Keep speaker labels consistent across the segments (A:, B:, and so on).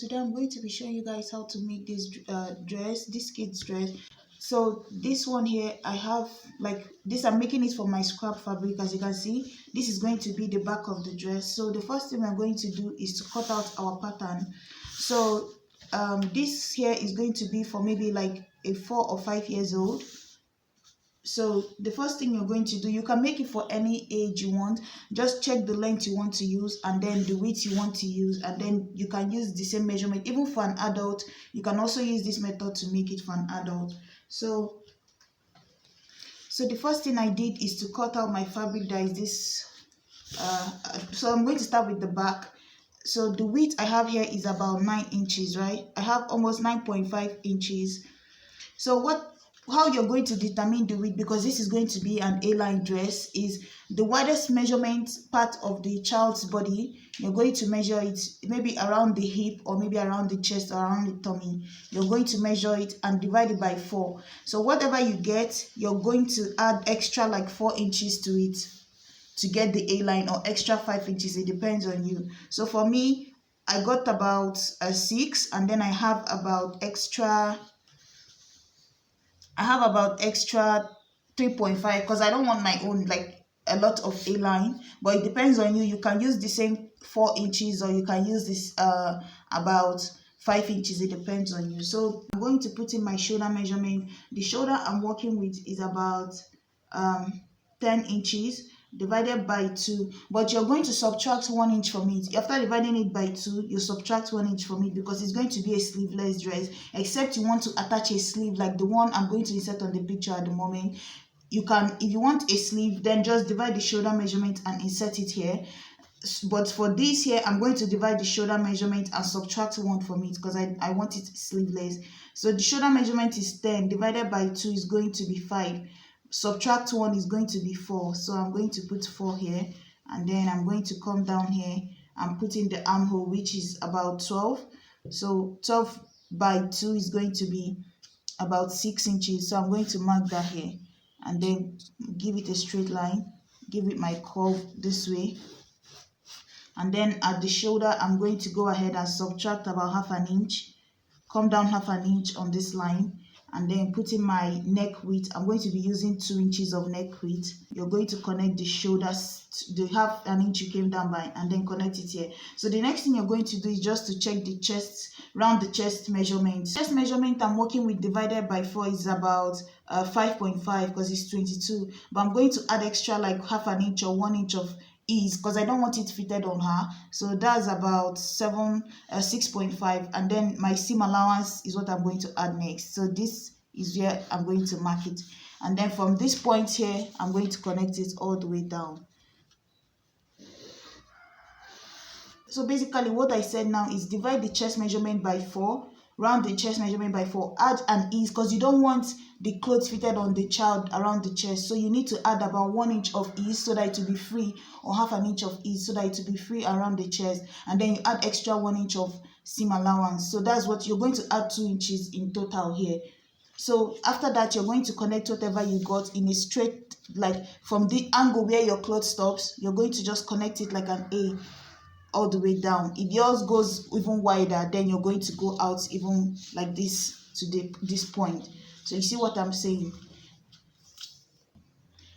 A: today I'm going to be showing you guys how to make this this kid's dress. So this one here, I have like this, I'm making it from my scrap fabric. As you can see, this is going to be the back of the dress. So the first thing we're going to do is to cut out our pattern. So this here is going to be for maybe like a 4 or 5 years old. So the first thing you're going to do, you can make it for any age you want. Just check the length you want to use and then the width you want to use, and then you can use the same measurement. Even for an adult, you can also use this method to make it for an adult. So the first thing I did is to cut out my fabric that is this. So I'm going to start with the back. So the width I have here is about 9 inches, right? I have almost 9.5 inches. So how you're going to determine the width, because this is going to be an A-line dress, is the widest measurement part of the child's body. You're going to measure it maybe around the hip, or maybe around the chest, or around the tummy. You're going to measure it and divide it by 4. So whatever you get, you're going to add extra like 4 inches to it to get the A-line, or extra 5 inches. It depends on you. So for me, I got about a 6, and then I have about extra 3.5, because I don't want my own like a lot of A-line. But it depends on you. You can use the same 4 inches, or you can use this about 5 inches. It depends on you. So I'm going to put in my shoulder measurement. The shoulder I'm working with is about 10 inches divided by 2, but you're going to subtract 1 inch from it. After dividing it by 2, you subtract 1 inch from it, because it's going to be a sleeveless dress, except you want to attach a sleeve like the one I'm going to insert on the picture at the moment. You can, if you want a sleeve, then just divide the shoulder measurement and insert it here. But for this here, I'm going to divide the shoulder measurement and subtract 1 from it, because I want it sleeveless. So the shoulder measurement is 10 divided by 2 is going to be 5. Subtract 1 is going to be 4. So I'm going to put 4 here, and then I'm going to come down here and put in the armhole, which is about 12. So 12 by 2 is going to be about 6 inches. So I'm going to mark that here, and then give it a straight line, give it my curve this way. And then at the shoulder, I'm going to go ahead and subtract about half an inch, come down half an inch on this line, and then put in my neck width. I'm going to be using 2 inches of neck width. You're going to connect the shoulders, the half an inch you came down by, and then connect it here. So the next thing you're going to do is just to check the chest, round the chest measurement. Chest measurement I'm working with divided by 4 is about 5.5, because it's 22. But I'm going to add extra like half an inch or 1 inch of ease, because I don't want it fitted on her. So that's about 6.5, and then my seam allowance is what I'm going to add next. So this is where I'm going to mark it, and then from this point here, I'm going to connect it all the way down. So basically what I said now is divide the chest measurement by 4, round the chest measurement by 4, add an ease, because you don't want the clothes fitted on the child around the chest. So you need to add about 1 inch of ease so that it will be free, or half an inch of ease so that it will be free around the chest, and then you add extra 1 inch of seam allowance. So that's what you're going to add, 2 inches in total here. So after that, you're going to connect whatever you got in a straight, like from the angle where your cloth stops, you're going to just connect it like an A all the way down. If yours goes even wider, then you're going to go out even like this to this point. So you see what I'm saying?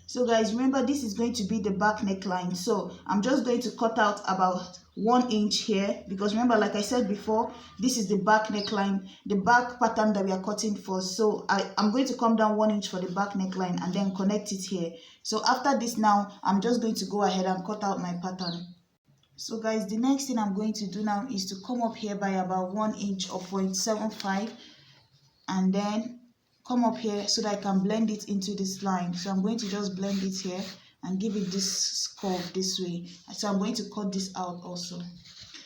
A: So guys, remember this is going to be the back neckline. So I'm just going to cut out about 1 inch here, because remember, like I said before, this is the back neckline, the back pattern that we are cutting for. So I'm going to come down 1 inch for the back neckline and then connect it here. So after this now, I'm just going to go ahead and cut out my pattern. So guys, the next thing I'm going to do now is to come up here by about 1 inch or 0.75, and then come up here so that I can blend it into this line. So I'm going to just blend it here and give it this curve this way. So I'm going to cut this out also.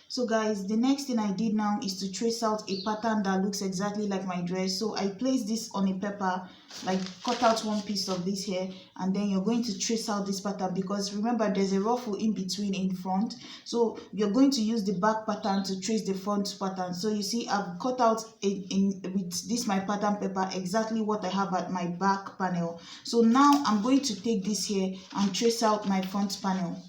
A: So guys, the next thing I did now is to trace out a pattern that looks exactly like my dress. So I placed this on a paper, like cut out one piece of this here, and then you're going to trace out this pattern, because remember there's a ruffle in between in front. So you're going to use the back pattern to trace the front pattern. So you see I've cut out with this my pattern paper exactly what I have at my back panel. So now I'm going to take this here and trace out my front panel.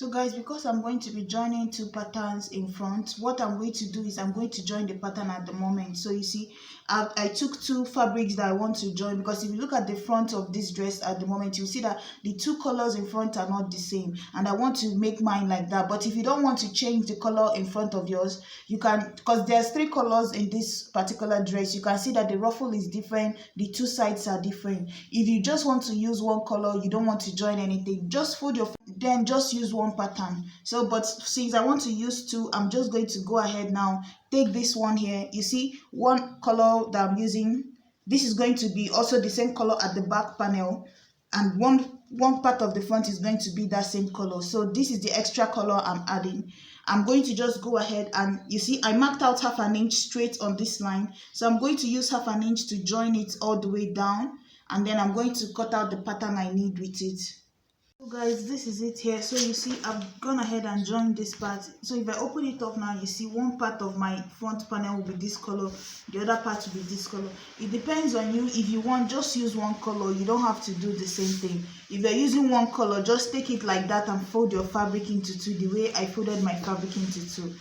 A: So guys, because I'm going to be joining two patterns in front, what I'm going to do is I'm going to join the pattern at the moment. So you see, I took two fabrics that I want to join, because if you look at the front of this dress at the moment, you see that the two colors in front are not the same, and I want to make mine like that. But if you don't want to change the color in front of yours, you can, because there's three colors in this particular dress. You can see that the ruffle is different, the two sides are different. If you just want to use one color, you don't want to join anything, just fold your, then just use one pattern. So but since I want to use two, I'm just going to go ahead now, take this one here. You see, one color that I'm using, this is going to be also the same color at the back panel, and one part of the front is going to be that same color. So this is the extra color I'm adding. I'm going to just go ahead, and you see I marked out half an inch straight on this line, so I'm going to use half an inch to join it all the way down, and then I'm going to cut out the pattern I need with it. So guys, this is it here. So you see I've gone ahead and joined this part. So if I open it up now, you see one part of my front panel will be this color, the other part will be this color. It depends on you. If you want, just use one color. You don't have to do the same thing. If you're using one color, just take it like that and fold your fabric into two, the way I folded my fabric into two.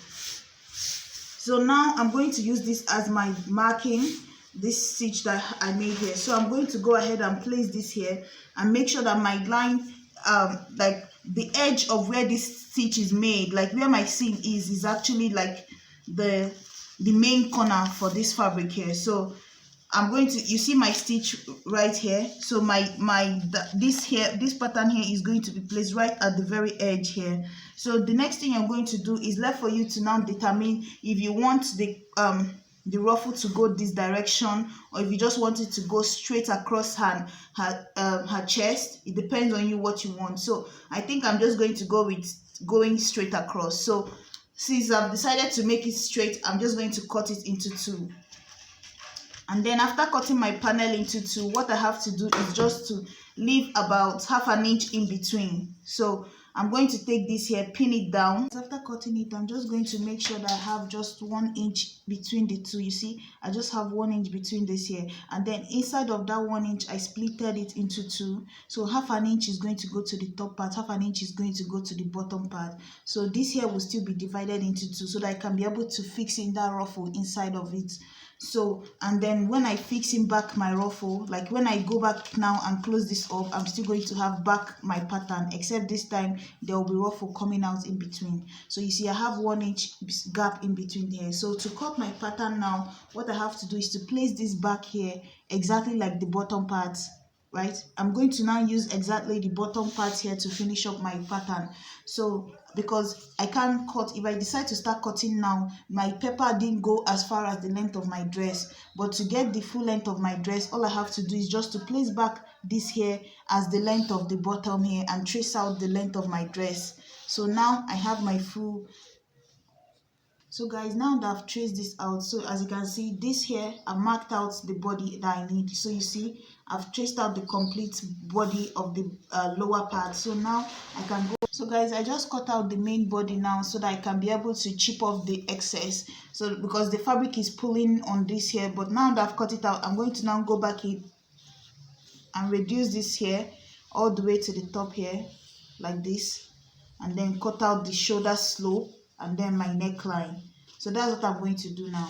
A: So now I'm going to use this as my marking, this stitch that I made here. So I'm going to go ahead and place this here and make sure that my line, like the edge of where this stitch is made, like where my seam is actually like the main corner for this fabric here. So I'm going to, you see my stitch right here. So this pattern here is going to be placed right at the very edge here. So the next thing I'm going to do is left for you to now determine if you want the ruffle to go this direction, or if you just want it to go straight across her chest. It depends on you what you want. So I think I'm just going to go with going straight across. So since I've decided to make it straight, I'm just going to cut it into two. And then after cutting my panel into two, what I have to do is just to leave about half an inch in between. So I'm going to take this here, pin it down. After cutting it, I'm just going to make sure that I have just 1 inch between the two. You see, I just have 1 inch between this here. And then inside of that 1 inch, I splitted it into two. So half an inch is going to go to the top part, half an inch is going to go to the bottom part. So this here will still be divided into two, so that I can be able to fix in that ruffle inside of it. So, and then when I fix in back my ruffle, like when I go back now and close this up, I'm still going to have back my pattern, except this time there will be ruffle coming out in between. So you see I have 1 inch gap in between here. So to cut my pattern now, what I have to do is to place this back here exactly like the bottom part, right? I'm going to now use exactly the bottom part here to finish up my pattern. So because I can't cut, if I decide to start cutting now, my pepper didn't go as far as the length of my dress, but to get the full length of my dress, all I have to do is just to place back this here as the length of the bottom here and trace out the length of my dress. So now I have my full. So guys, now that I've traced this out, so as you can see, this here I marked out the body that I need. So you see I've traced out the complete body of the lower part. So now I can go. So guys, I just cut out the main body now so that I can be able to chip off the excess. So because the fabric is pulling on this here, but now that I've cut it out, I'm going to now go back in and reduce this here all the way to the top here like this, and then cut out the shoulder slope and then my neckline. So that's what I'm going to do now.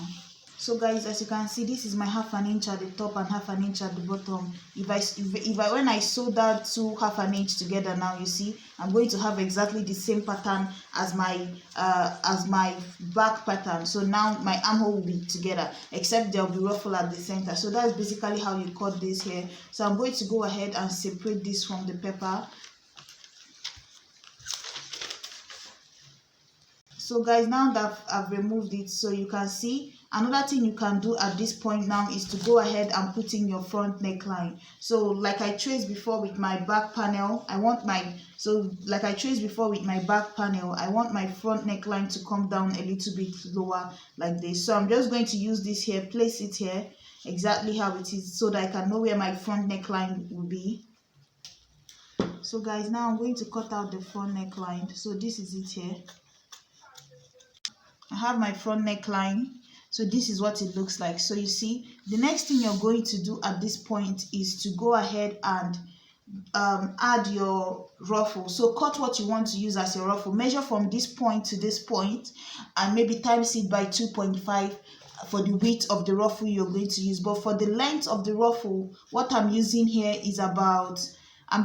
A: So guys, as you can see, this is my half an inch at the top and half an inch at the bottom. When I sew that two half an inch together now, you see I'm going to have exactly the same pattern as my back pattern. So now my armhole will be together, except there will be ruffle at the center. So that's basically how you cut this here. So I'm going to go ahead and separate this from the pepper. So guys, now that I've removed it, so you can see another thing you can do at this point now is to go ahead and put in your front neckline. So like I traced before with my back panel, I want my front neckline to come down a little bit lower like this. So I'm just going to use this here, place it here exactly how it is, so that I can know where my front neckline will be. So guys, now I'm going to cut out the front neckline. So this is it here. I have my front neckline. So this is what it looks like. So you see, the next thing you're going to do at this point is to go ahead and add your ruffle. So cut what you want to use as your ruffle, measure from this point to this point, and maybe times it by 2.5 for the width of the ruffle you're going to use. But for the length of the ruffle, what I'm using here is I'm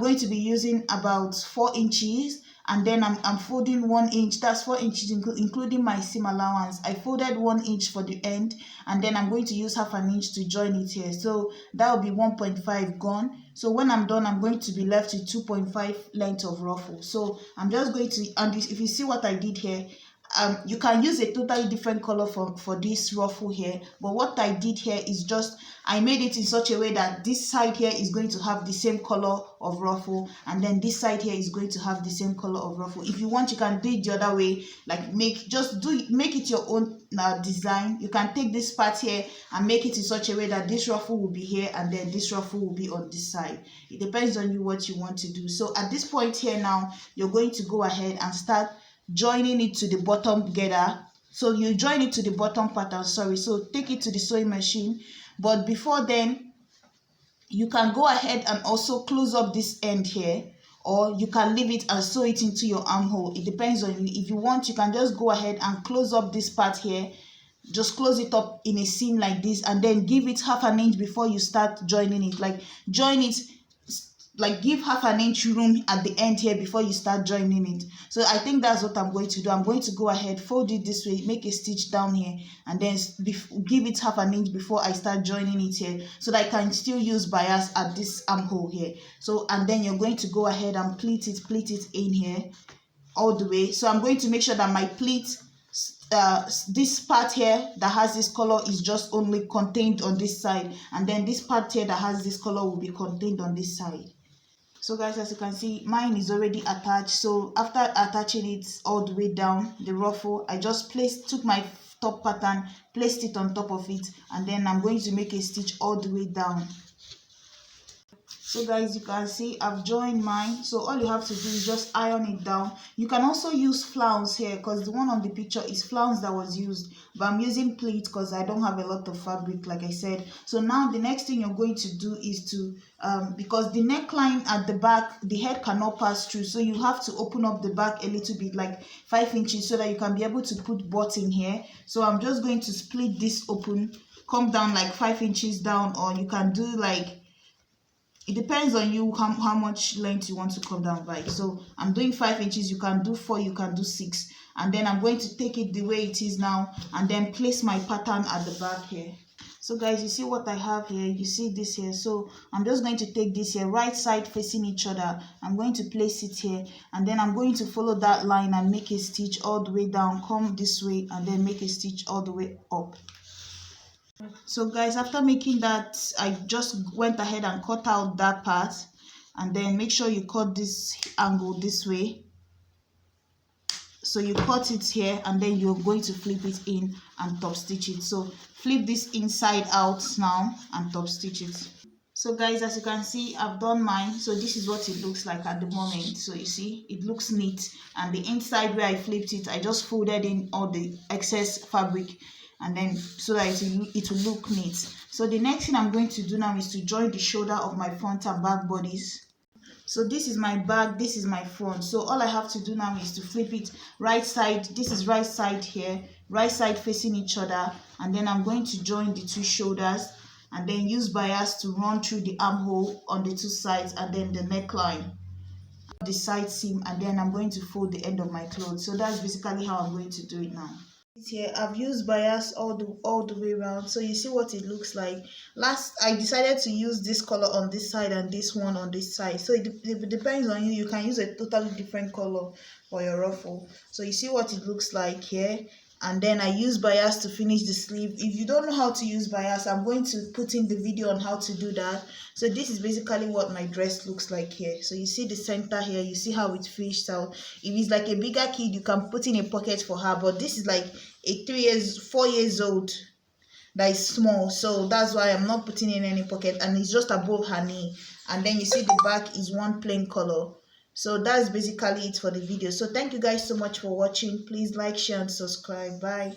A: going to be using about 4 inches, and then I'm folding 1 inch. That's 4 inches including my seam allowance. I folded 1 inch for the end, and then I'm going to use half an inch to join it here. So that will be 1.5 gone. So when I'm done, I'm going to be left with 2.5 length of ruffle. So I'm just going to, and if you see what I did here, you can use a totally different color for this ruffle here, but what I did here is just I made it in such a way that this side here is going to have the same color of ruffle, and then this side here is going to have the same color of ruffle. If you want, you can do it the other way, like make it your own design. You can take this part here and make it in such a way that this ruffle will be here and then this ruffle will be on this side. It depends on you what you want to do. So at this point here now, you're going to go ahead and start joining it to the bottom together. So you join it to the bottom pattern, sorry, so take it to the sewing machine. But before then, you can go ahead and also close up this end here, or you can leave it and sew it into your armhole. It depends on you. If you want, you can just go ahead and close up this part here, just close it up in a seam like this, and then give it half an inch before you start joining it. Like join it, like give half an inch room at the end here before you start joining it. So I think that's what I'm going to do. I'm going to go ahead, fold it this way, make a stitch down here, and then give it half an inch before I start joining it here, so that I can still use bias at this armhole here. So, and then you're going to go ahead and pleat it in here all the way. So I'm going to make sure that my pleat, this part here that has this color is just only contained on this side, and then this part here that has this color will be contained on this side. So guys, as you can see, mine is already attached. So after attaching it all the way down the ruffle, I just took my top pattern, placed it on top of it, and then I'm going to make a stitch all the way down. So guys, you can see I've joined mine. So all you have to do is just iron it down. You can also use flounce here, because the one on the picture is flounce that was used, but I'm using pleat because I don't have a lot of fabric, like I said. So now the next thing you're going to do is to because the neckline at the back, the head cannot pass through, so you have to open up the back a little bit, like 5 inches, so that you can be able to put butt in here. So I'm just going to split this open, come down like 5 inches down, or you can do like, it depends on you how much length you want to come down by. So I'm doing 5 inches, you can do 4, you can do 6, and then I'm going to take it the way it is now and then place my pattern at the back here. So guys, you see what I have here, you see this here. So I'm just going to take this here, right side facing each other. I'm going to place it here, and then I'm going to follow that line and make a stitch all the way down, come this way, and then make a stitch all the way up. So guys, after making that, I just went ahead and cut out that part, and then make sure you cut this angle this way. So you cut it here, and then you're going to flip it in and top stitch it. So flip this inside out now and top stitch it. So guys, as you can see, I've done mine. So this is what it looks like at the moment. So you see, it looks neat, and the inside where I flipped it, I just folded in all the excess fabric, and then so that it will look neat. So the next thing I'm going to do now is to join the shoulder of my front and back bodies. So this is my back, this is my front. So all I have to do now is to flip it right side. This is right side here, right side facing each other, and then I'm going to join the two shoulders, and then use bias to run through the armhole on the two sides, and then the neckline, the side seam, and then I'm going to fold the end of my clothes. So that's basically how I'm going to do it now. Here I've used bias all the way around, so you see what it looks like. Last I decided to use this color on this side and this one on this side, so it depends on you. You can use a totally different color for your ruffle. So you see what it looks like here, and then I use bias to finish the sleeve. If you don't know how to use bias, I'm going to put in the video on how to do that. So this is basically what my dress looks like here. So you see the center here, you see how it fished out. If it's like a bigger kid, you can put in a pocket for her, but this is like a 4 years old that is small, so that's why I'm not putting in any pocket, and it's just above her knee. And then you see the back is one plain color. So that's basically it for the video. So thank you guys so much for watching. Please like, share, and subscribe. Bye.